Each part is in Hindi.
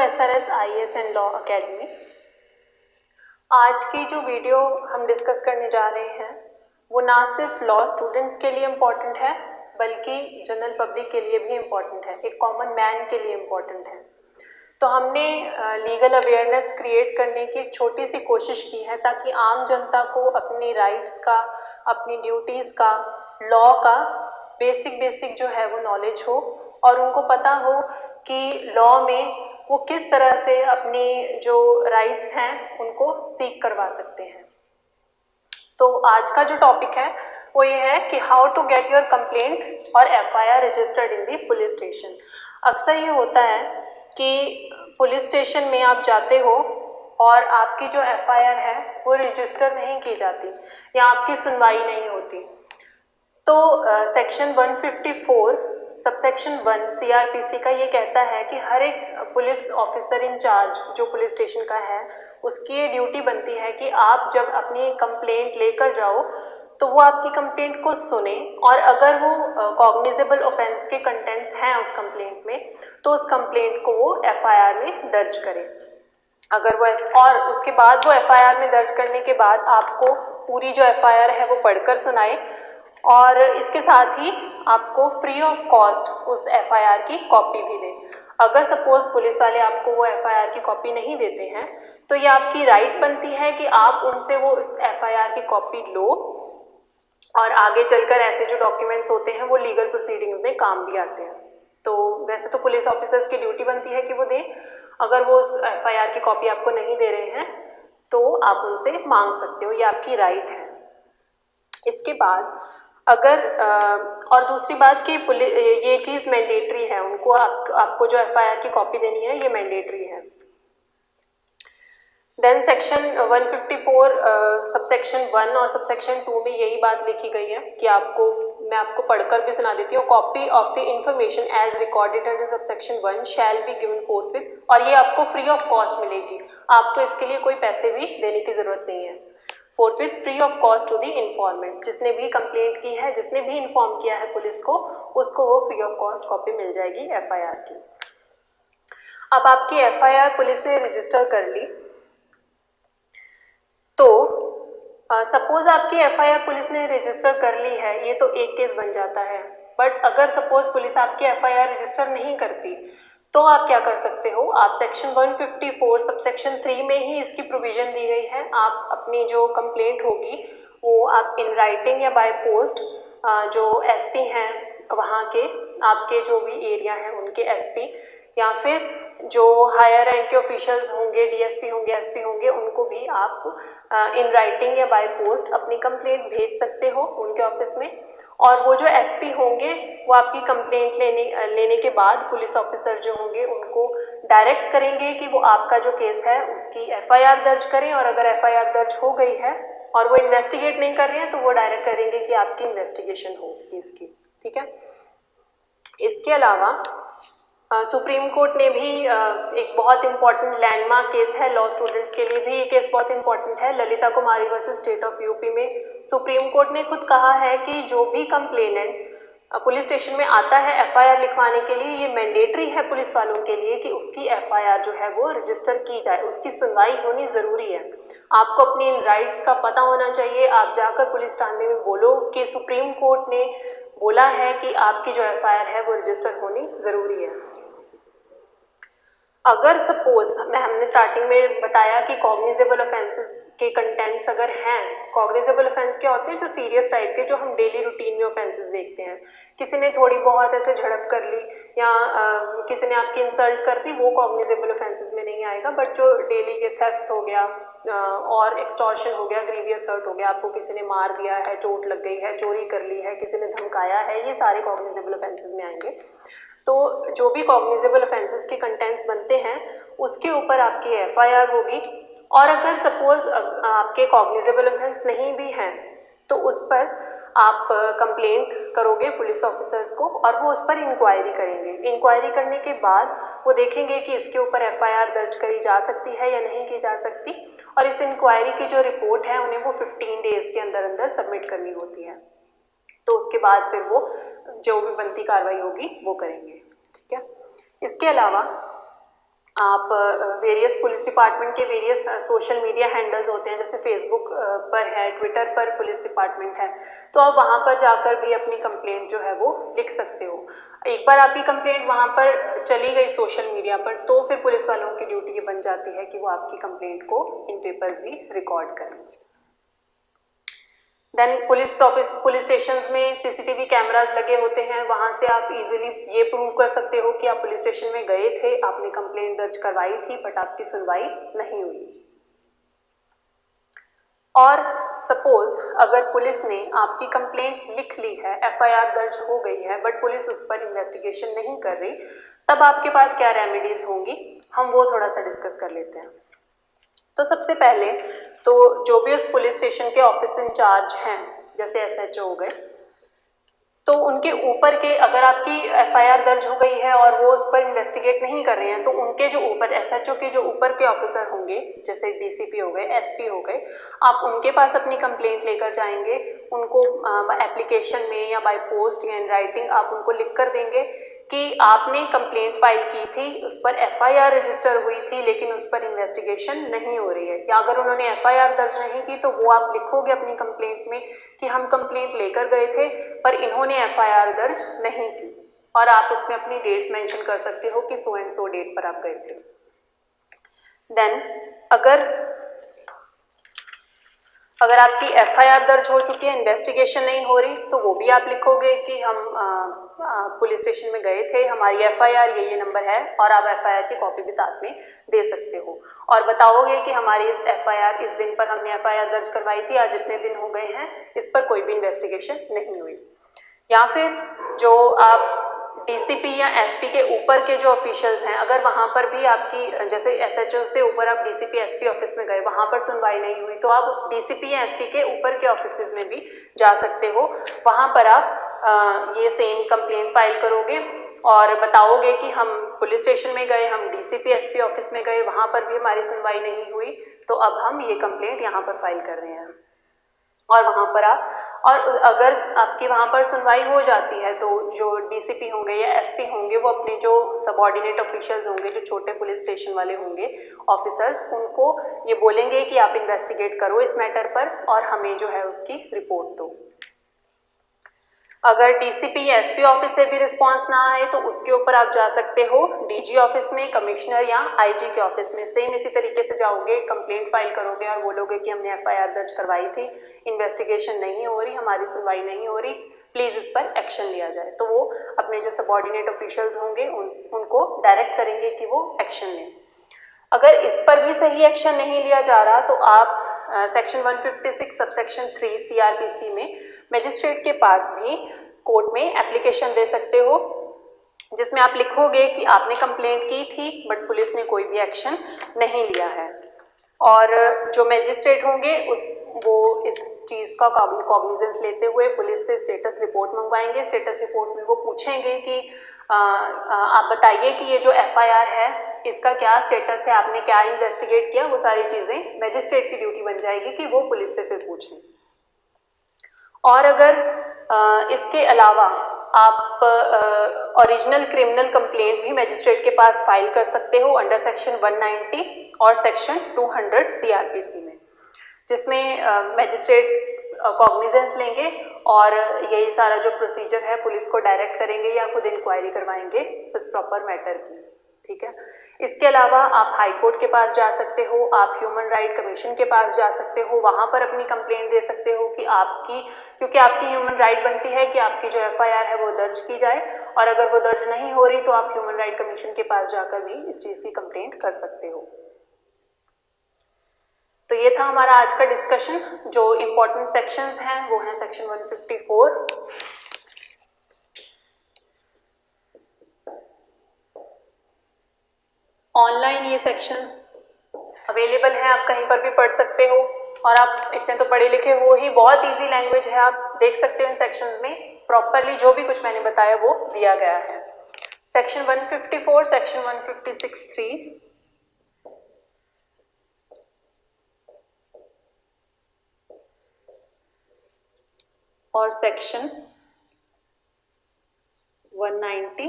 SRS IAS and law academy. आज की जो वीडियो हम डिस्कस करने जा रहे हैं वो ना सिर्फ लॉ स्टूडेंट्स के लिए इम्पॉर्टेंट है बल्कि जनरल पब्लिक के लिए भी इम्पॉर्टेंट है, एक कॉमन मैन के लिए इम्पॉर्टेंट है। तो हमने लीगल अवेयरनेस क्रिएट करने की एक छोटी सी कोशिश की है ताकि आम जनता को अपनी राइट्स का, अपनी ड्यूटीज़ का, लॉ का बेसिक जो है वो नॉलेज हो और उनको पता हो कि लॉ में वो किस तरह से अपनी जो राइट्स हैं उनको सीक करवा सकते हैं। तो आज का जो टॉपिक है वो ये है कि how to get your complaint और FIR registered in the police station. अक्सर ये होता है कि पुलिस स्टेशन में आप जाते हो और आपकी जो FIR है वो रजिस्टर नहीं की जाती या आपकी सुनवाई नहीं होती। तो सेक्शन 154 सबसेक्शन 1 CRPC का ये कहता है कि हर एक पुलिस ऑफिसर इन चार्ज जो पुलिस स्टेशन का है उसकी ये ड्यूटी बनती है कि आप जब अपनी कंप्लेंट लेकर जाओ तो वो आपकी कंप्लेंट को सुने और अगर वो कॉग्निजेबल ऑफेंस के कंटेंट्स हैं उस कंप्लेंट में तो उस कंप्लेंट को वो FIR में दर्ज करे। अगर वो और उसके बाद वो FIR में दर्ज करने के बाद आपको पूरी जो FIR है वो पढ़कर सुनाए और इसके साथ ही आपको फ्री ऑफ कॉस्ट उस FIR की कॉपी भी दें। अगर सपोज पुलिस वाले आपको वो FIR की कॉपी नहीं देते हैं तो ये आपकी राइट बनती है कि आप उनसे वो इस FIR की कॉपी लो और आगे चलकर ऐसे जो डॉक्यूमेंट्स होते हैं वो लीगल प्रोसीडिंग्स में काम भी आते हैं। तो वैसे तो पुलिस ऑफिसर्स की ड्यूटी बनती है कि वो दें, अगर वो उस FIR की कॉपी आपको नहीं दे रहे हैं तो आप उनसे मांग सकते हो, ये आपकी राइट है। इसके बाद अगर और दूसरी बात कि ये चीज़ मैंडेटरी है, उनको आपको जो FIR की कॉपी देनी है ये मैंडेटरी है। देन सेक्शन 154 सबसेक्शन 1 और सबसेक्शन 2 में यही बात लिखी गई है कि मैं आपको पढ़कर भी सुना देती हूँ। Copy of the information as recorded under subsection 1 shall be given forthwith, और ये आपको फ्री ऑफ कॉस्ट मिलेगी, आपको इसके लिए कोई पैसे भी देने की ज़रूरत नहीं है। Forthwith free of cost to the informant, जिसने भी कंप्लेंट की है, जिसने भी इन्फॉर्म किया है पुलिस को, उसको वो फ्री ऑफ कॉस्ट कॉपी मिल जाएगी FIR की। अब आपकी FIR पुलिस ने रजिस्टर कर ली तो सपोज आपकी FIR पुलिस ने रजिस्टर कर ली है, ये तो एक केस बन जाता है। बट अगर सपोज पुलिस आपकी FIR रजिस्टर नहीं करती तो आप क्या कर सकते हो, आप सेक्शन 154 सबसेक्शन 3 में ही इसकी प्रोविजन दी गई है। आप अपनी जो कंप्लेंट होगी वो आप इन राइटिंग या बाय पोस्ट जो SP हैं वहाँ के, आपके जो भी एरिया हैं उनके SP या फिर जो हायर रैंक के ऑफिशियल्स होंगे, DSP होंगे, SP होंगे, उनको भी आप इन राइटिंग या बाय पोस्ट अपनी कंप्लेंट भेज सकते हो उनके ऑफिस में। और वो जो SP होंगे वो आपकी कंप्लेंट लेने के बाद पुलिस ऑफिसर जो होंगे उनको डायरेक्ट करेंगे कि वो आपका जो केस है उसकी FIR दर्ज करें, और अगर FIR दर्ज हो गई है और वो इन्वेस्टिगेट नहीं कर रहे हैं तो वो डायरेक्ट करेंगे कि आपकी इन्वेस्टिगेशन हो इसकी, ठीक है। इसके अलावा सुप्रीम कोर्ट ने भी एक बहुत इंपॉर्टेंट लैंडमार्क केस है लॉ स्टूडेंट्स के लिए भी, ये केस बहुत इंपॉर्टेंट है। ललिता कुमारी वर्सेस स्टेट ऑफ UP में सुप्रीम कोर्ट ने खुद कहा है कि जो भी कंप्लेनेंट पुलिस स्टेशन में आता है FIR लिखवाने के लिए, ये मैंडेटरी है पुलिस वालों के लिए कि उसकी FIR जो है वो रजिस्टर की जाए, उसकी सुनवाई होनी ज़रूरी है। आपको अपनी इन राइट्स का पता होना चाहिए। आप जाकर पुलिस थाने में बोलो कि सुप्रीम कोर्ट ने बोला है कि आपकी जो FIR है वो रजिस्टर होनी ज़रूरी है। अगर सपोज हमने स्टार्टिंग में बताया कि कॉग्निजेबल ऑफेंसेस के कंटेंट्स अगर हैं, कॉग्निजेबल ऑफेंस क्या होते हैं, जो सीरियस टाइप के, जो हम डेली रूटीन में ऑफेंसेस देखते हैं। किसी ने थोड़ी बहुत ऐसे झड़प कर ली या किसी ने आपकी इंसल्ट कर दी, वो कॉग्निजेबल ऑफेंसेस में नहीं आएगा। बट जो डेली के थेफ्ट हो गया और एक्सटॉर्शन हो गया, ग्रीवियस हर्ट हो गया, आपको किसी ने मार दिया है, चोट लग गई है, चोरी कर ली है, किसी ने धमकाया है, ये सारे कॉग्निजेबल ऑफेंसेस में आएंगे। तो जो भी कॉग्निजेबल ऑफेंसेस के कंटेंट्स बनते हैं उसके ऊपर आपकी FIR होगी। और अगर सपोज आपके कॉग्निजेबल ऑफेंस नहीं भी हैं तो उस पर आप कंप्लेंट करोगे पुलिस ऑफिसर्स को और वो उस पर इंक्वायरी करेंगे। इंक्वायरी करने के बाद वो देखेंगे कि इसके ऊपर FIR दर्ज करी जा सकती है या नहीं की जा सकती, और इस इंक्वायरी की जो रिपोर्ट है उन्हें वो 15 डेज के अंदर अंदर सबमिट करनी होती है। तो उसके बाद फिर वो जो भी बनती कार्रवाई होगी वो करेंगे, ठीक है। इसके अलावा आप वेरियस पुलिस डिपार्टमेंट के वेरियस सोशल मीडिया हैंडल्स होते हैं, जैसे फेसबुक पर है, ट्विटर पर पुलिस डिपार्टमेंट है, तो आप वहाँ पर जाकर भी अपनी कंप्लेंट जो है वो लिख सकते हो। एक बार आपकी कंप्लेंट वहाँ पर चली गई सोशल मीडिया पर, तो फिर पुलिस वालों की ड्यूटी ये बन जाती है कि वो आपकी कंप्लेंट को इन पेपर भी रिकॉर्ड करें। देन पुलिस स्टेशंस में सीसीटीवी कैमरास लगे होते हैं, वहाँ से आप इजीली ये प्रूव कर सकते हो कि आप पुलिस स्टेशन में गए थे, आपने कंप्लेंट दर्ज करवाई थी, बट आपकी सुनवाई नहीं हुई। और सपोज अगर पुलिस ने आपकी कंप्लेंट लिख ली है, एफआईआर दर्ज हो गई है, बट पुलिस उस पर इन्वेस्टिगेशन नहीं कर रही, तब आपके पास क्या रेमेडीज होंगी, हम वो थोड़ा सा डिस्कस कर लेते हैं। तो सबसे पहले तो जो भी उस पुलिस स्टेशन के ऑफिस इंचार्ज हैं, जैसे एसएचओ हो गए, तो उनके ऊपर के, अगर आपकी एफआईआर दर्ज हो गई है और वो उस पर इन्वेस्टिगेट नहीं कर रहे हैं, तो उनके जो ऊपर एसएचओ के जो ऊपर के ऑफिसर होंगे, जैसे डीसीपी हो गए, एसपी हो गए, आप उनके पास अपनी कंप्लेंट लेकर जाएंगे, उनको एप्लीकेशन में या बाय पोस्ट या इन राइटिंग आप उनको लिख कर देंगे कि आपने कंप्लेंट फाइल की थी, उस पर एफआईआर रजिस्टर हुई थी, लेकिन उस पर इन्वेस्टिगेशन नहीं हो रही है। या अगर उन्होंने एफआईआर दर्ज नहीं की, तो वो आप लिखोगे अपनी कंप्लेंट में कि हम कंप्लेंट लेकर गए थे, पर इन्होंने एफआईआर दर्ज नहीं की, और आप उसमें अपनी डेट्स मेंशन कर सकते हो कि सो एंड सो डेट पर आप गए थे। देन अगर आपकी एफआईआर दर्ज हो चुकी है, इन्वेस्टिगेशन नहीं हो रही, तो वो भी आप लिखोगे कि हम पुलिस स्टेशन में गए थे, हमारी एफआईआर ये नंबर है, और आप एफआईआर की कॉपी भी साथ में दे सकते हो, और बताओगे कि हमारी इस एफआईआर, इस दिन पर हमने एफआईआर दर्ज करवाई थी, आज इतने दिन हो गए हैं, इस पर कोई भी इन्वेस्टिगेशन नहीं हुई। या फिर जो आप डीसीपी या एसपी के ऊपर के जो ऑफिशियल्स हैं, अगर वहाँ पर भी आपकी, जैसे एसएचओ से ऊपर आप डीसीपी एसपी ऑफिस में गए, वहाँ पर सुनवाई नहीं हुई, तो आप डीसीपी या एसपी के ऊपर के ऑफिस में भी जा सकते हो, वहाँ पर आप ये सेम कंप्लेंट फाइल करोगे और बताओगे कि हम पुलिस स्टेशन में गए, हम डीसीपी एसपी ऑफिस में गए, वहाँ पर भी हमारी सुनवाई नहीं हुई, तो अब हम ये कंप्लेंट यहाँ पर फाइल कर रहे हैं। और वहाँ पर आप, और अगर आपकी वहाँ पर सुनवाई हो जाती है, तो जो डीसीपी होंगे या एसपी होंगे, वो अपने जो सबऑर्डिनेट ऑफिशियल्स होंगे, जो छोटे पुलिस स्टेशन वाले होंगे ऑफिसर्स, उनको ये बोलेंगे कि आप इन्वेस्टिगेट करो इस मैटर पर और हमें जो है उसकी रिपोर्ट दो। अगर डीसीपी या एसपी ऑफिस से भी रिस्पांस ना आए, तो उसके ऊपर आप जा सकते हो डीजी ऑफिस में, कमिश्नर या आईजी के ऑफिस में। सेम इसी तरीके से जाओगे, कंप्लेंट फाइल करोगे और बोलोगे कि हमने एफआईआर दर्ज करवाई थी, इन्वेस्टिगेशन नहीं हो रही, हमारी सुनवाई नहीं हो रही, प्लीज़ इस पर एक्शन लिया जाए। तो वो अपने जो सबऑर्डिनेट ऑफिशियल्स होंगे उनको डायरेक्ट करेंगे कि वो एक्शन लें। अगर इस पर भी सही एक्शन नहीं लिया जा रहा, तो आप सेक्शन 156 सबसेक्शन 3 सीआरपीसी में मजिस्ट्रेट के पास भी कोर्ट में एप्लीकेशन दे सकते हो, जिसमें आप लिखोगे कि आपने कंप्लेंट की थी, बट पुलिस ने कोई भी एक्शन नहीं लिया है। और जो मजिस्ट्रेट होंगे वो इस चीज़ का कॉग्निजेंस लेते हुए पुलिस से स्टेटस रिपोर्ट मंगवाएंगे। स्टेटस रिपोर्ट में वो पूछेंगे कि आप बताइए कि ये जो एफआईआर है इसका क्या स्टेटस है, आपने क्या इन्वेस्टिगेट किया, वो सारी चीज़ें मजिस्ट्रेट की ड्यूटी बन जाएगी कि वो पुलिस से फिर पूछें। और अगर इसके अलावा आप ओरिजिनल क्रिमिनल कंप्लेंट भी मजिस्ट्रेट के पास फाइल कर सकते हो अंडर सेक्शन 190 और सेक्शन 200 सीआरपीसी में, जिसमें मजिस्ट्रेट कॉग्निजेंस लेंगे और यही सारा जो प्रोसीजर है पुलिस को डायरेक्ट करेंगे या खुद इंक्वायरी करवाएंगे इस प्रॉपर मैटर की। ठीक है। इसके अलावा आप हाई कोर्ट के पास जा सकते हो, आप ह्यूमन राइट कमीशन के पास जा सकते हो, वहाँ पर अपनी कंप्लेंट दे सकते हो कि क्योंकि आपकी ह्यूमन राइट बनती है कि आपकी जो एफआईआर है वो दर्ज की जाए, और अगर वो दर्ज नहीं हो रही तो आप ह्यूमन राइट कमीशन के पास जाकर भी इस चीज़ की कंप्लेंट कर सकते हो। तो ये था हमारा आज का डिस्कशन। जो इम्पोर्टेंट सेक्शंस हैं वो हैं सेक्शन 154, ऑनलाइन ये सेक्शंस अवेलेबल हैं, आप कहीं पर भी पढ़ सकते हो, और आप इतने तो पढ़े लिखे हो ही, बहुत इजी लैंग्वेज है, आप देख सकते हो इन सेक्शंस में प्रॉपरली जो भी कुछ मैंने बताया वो दिया गया है। सेक्शन 154, सेक्शन 156(3), और section 190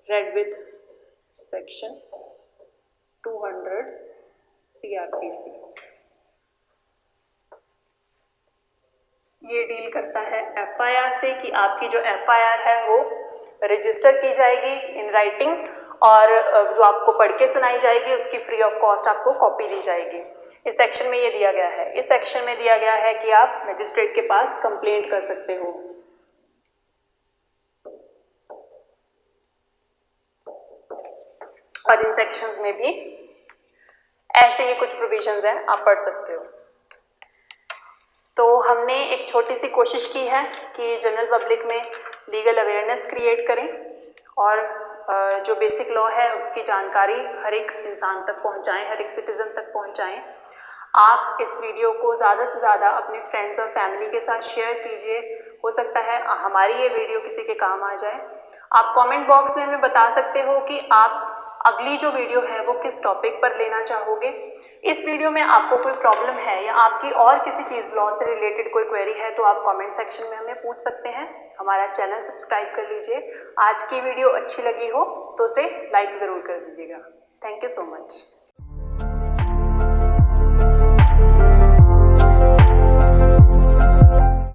red with section 200 CRPC। ये डील करता है FIR से कि आपकी जो FIR है वो रजिस्टर की जाएगी इन राइटिंग और जो आपको पढ़ के सुनाई जाएगी उसकी फ्री ऑफ कॉस्ट आपको कॉपी दी जाएगी। इस सेक्शन में ये दिया गया है। इस सेक्शन में दिया गया है कि आप मजिस्ट्रेट के पास कंप्लेंट कर सकते हो। और इन सेक्शंस में भी ऐसे ही कुछ प्रोविजंस हैं, आप पढ़ सकते हो। तो हमने एक छोटी सी कोशिश की है कि जनरल पब्लिक में लीगल अवेयरनेस क्रिएट करें और जो बेसिक लॉ है उसकी जानकारी हर एक इंसान तक पहुंचाएं, हर एक सिटीज़न तक पहुंचाएं। आप इस वीडियो को ज़्यादा से ज़्यादा अपने फ्रेंड्स और फैमिली के साथ शेयर कीजिए। हो सकता है हमारी ये वीडियो किसी के काम आ जाए। आप कमेंट बॉक्स में हमें बता सकते हो कि आप अगली जो वीडियो है वो किस टॉपिक पर लेना चाहोगे। इस वीडियो में आपको कोई प्रॉब्लम है या आपकी और किसी चीज़ लॉ से रिलेटेड कोई क्वेरी है तो आप कमेंट सेक्शन में हमें पूछ सकते हैं। हमारा चैनल सब्सक्राइब कर लीजिए। आज की वीडियो अच्छी लगी हो तो उसे लाइक ज़रूर कर दीजिएगा। Thank you so much.